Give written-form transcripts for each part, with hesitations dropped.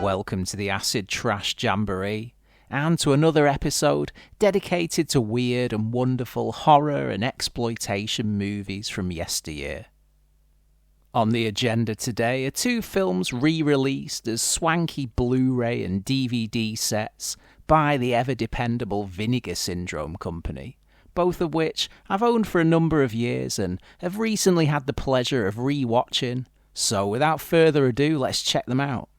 Welcome to the Acid Trash Jamboree, and to another episode dedicated to weird and wonderful horror and exploitation movies from yesteryear. On the agenda today are two films re-released as swanky Blu-ray and DVD sets by the ever-dependable Vinegar Syndrome company, both of which I've owned for a number of years and have recently had the pleasure of re-watching, so without further ado, let's check them out.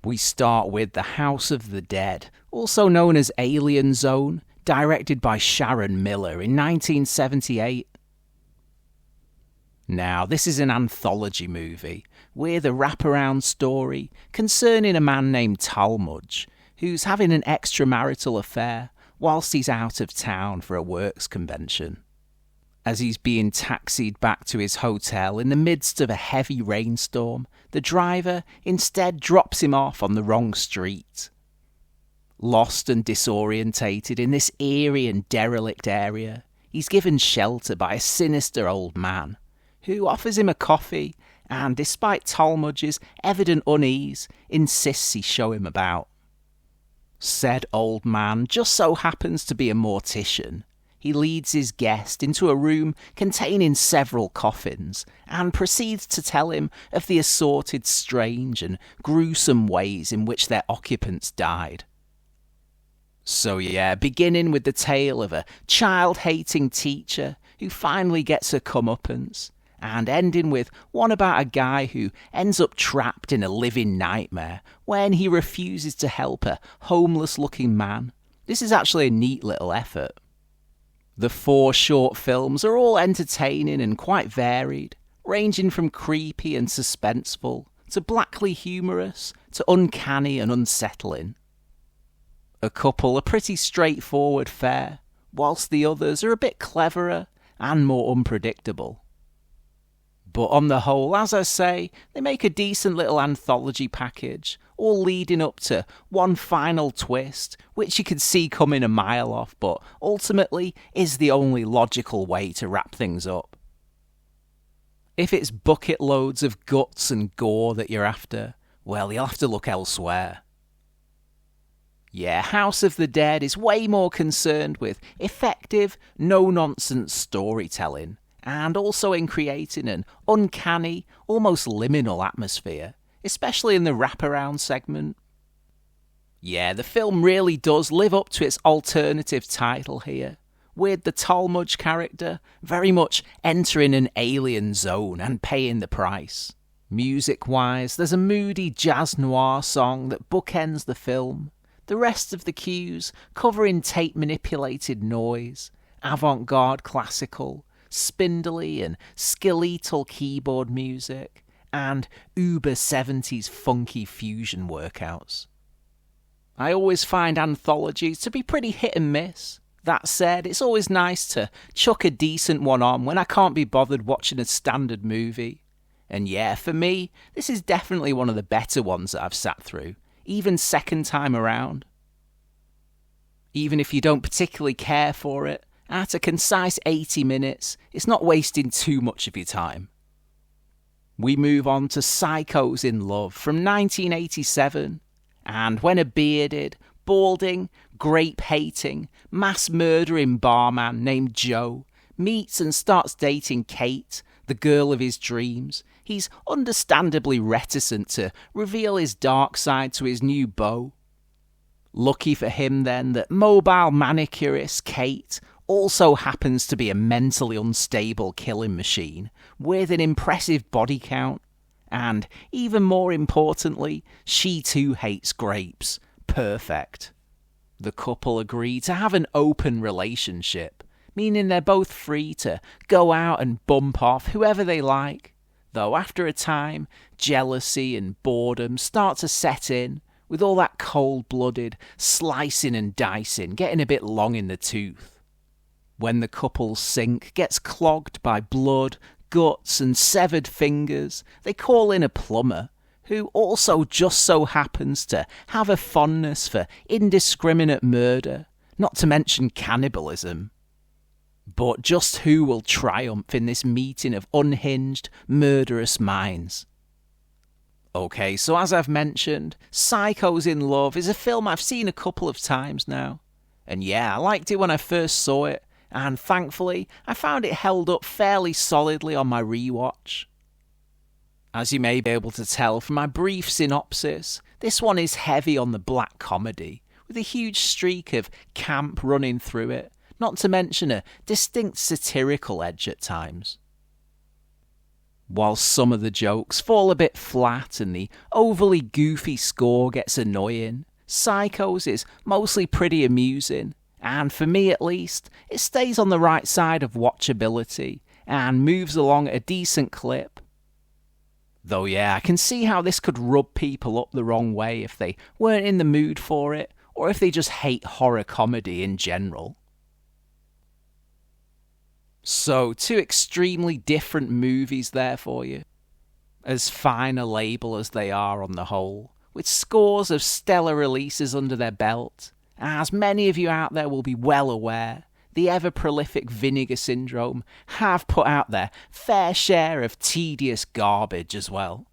We start with The House of the Dead, also known as Alien Zone, directed by Sharon Miller in 1978. Now, this is an anthology movie with a wraparound story concerning a man named Talmudge, who's having an extramarital affair whilst he's out of town for a works convention. As he's being taxied back to his hotel in the midst of a heavy rainstorm, the driver instead drops him off on the wrong street. Lost and disorientated in this eerie and derelict area, he's given shelter by a sinister old man, who offers him a coffee and, despite Talmudge's evident unease, insists he show him about. Said old man just so happens to be a mortician. He leads his guest into a room containing several coffins and proceeds to tell him of the assorted strange and gruesome ways in which their occupants died. So beginning with the tale of a child-hating teacher who finally gets her comeuppance, and ending with one about a guy who ends up trapped in a living nightmare when he refuses to help a homeless-looking man. This is actually a neat little effort. The 4 short films are all entertaining and quite varied, ranging from creepy and suspenseful to blackly humorous to uncanny and unsettling. A couple are pretty straightforward fare, whilst the others are a bit cleverer and more unpredictable. But on the whole, as I say, they make a decent little anthology package, all leading up to one final twist, which you can see coming a mile off, but ultimately is the only logical way to wrap things up. If it's bucket loads of guts and gore that you're after, well, you'll have to look elsewhere. House of the Dead is way more concerned with effective, no-nonsense storytelling, and also in creating an uncanny, almost liminal atmosphere, especially in the wraparound segment. The film really does live up to its alternative title here, with the Talmudge character very much entering an alien zone and paying the price. Music-wise, there's a moody jazz noir song that bookends the film, the rest of the cues covering tape-manipulated noise, avant-garde classical, spindly and skeletal keyboard music, and uber 70s funky fusion workouts. I always find anthologies to be pretty hit and miss. That said, it's always nice to chuck a decent one on when I can't be bothered watching a standard movie. And for me, this is definitely one of the better ones that I've sat through, even second time around. Even if you don't particularly care for it, at a concise 80 minutes, it's not wasting too much of your time. We move on to Psychos in Love from 1987, and when a bearded, balding, grape-hating, mass-murdering barman named Joe meets and starts dating Kate, the girl of his dreams, he's understandably reticent to reveal his dark side to his new beau. Lucky for him then that mobile manicurist Kate also happens to be a mentally unstable killing machine with an impressive body count, and even more importantly, she too hates grapes. Perfect. The couple agree to have an open relationship, meaning they're both free to go out and bump off whoever they like, though after a time, jealousy and boredom start to set in, with all that cold-blooded slicing and dicing getting a bit long in the tooth. When the couple's sink gets clogged by blood, guts and severed fingers, they call in a plumber, who also just so happens to have a fondness for indiscriminate murder, not to mention cannibalism. But just who will triumph in this meeting of unhinged, murderous minds? Okay, so as I've mentioned, Psycho's in Love is a film I've seen a couple of times now. And yeah, I liked it when I first saw it, and thankfully, I found it held up fairly solidly on my rewatch. As you may be able to tell from my brief synopsis, this one is heavy on the black comedy, with a huge streak of camp running through it, not to mention a distinct satirical edge at times. While some of the jokes fall a bit flat and the overly goofy score gets annoying, Psycho's is mostly pretty amusing, and for me at least, it stays on the right side of watchability and moves along at a decent clip. Though yeah, I can see how this could rub people up the wrong way if they weren't in the mood for it, or if they just hate horror comedy in general. So, two extremely different movies there for you. As fine a label as they are on the whole, with scores of stellar releases under their belt. As many of you out there will be well aware, the ever-prolific Vinegar Syndrome have put out their fair share of tedious garbage as well.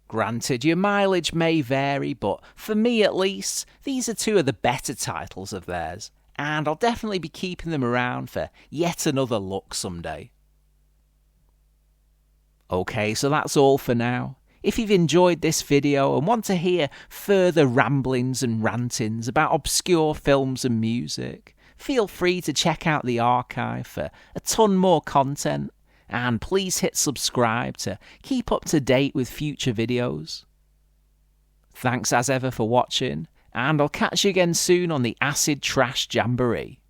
Granted, your mileage may vary, but for me at least, these are two of the better titles of theirs, and I'll definitely be keeping them around for yet another look someday. Okay, so that's all for now. If you've enjoyed this video and want to hear further ramblings and rantings about obscure films and music, feel free to check out the archive for a ton more content, and please hit subscribe to keep up to date with future videos. Thanks as ever for watching, and I'll catch you again soon on the Acid Trash Jamboree.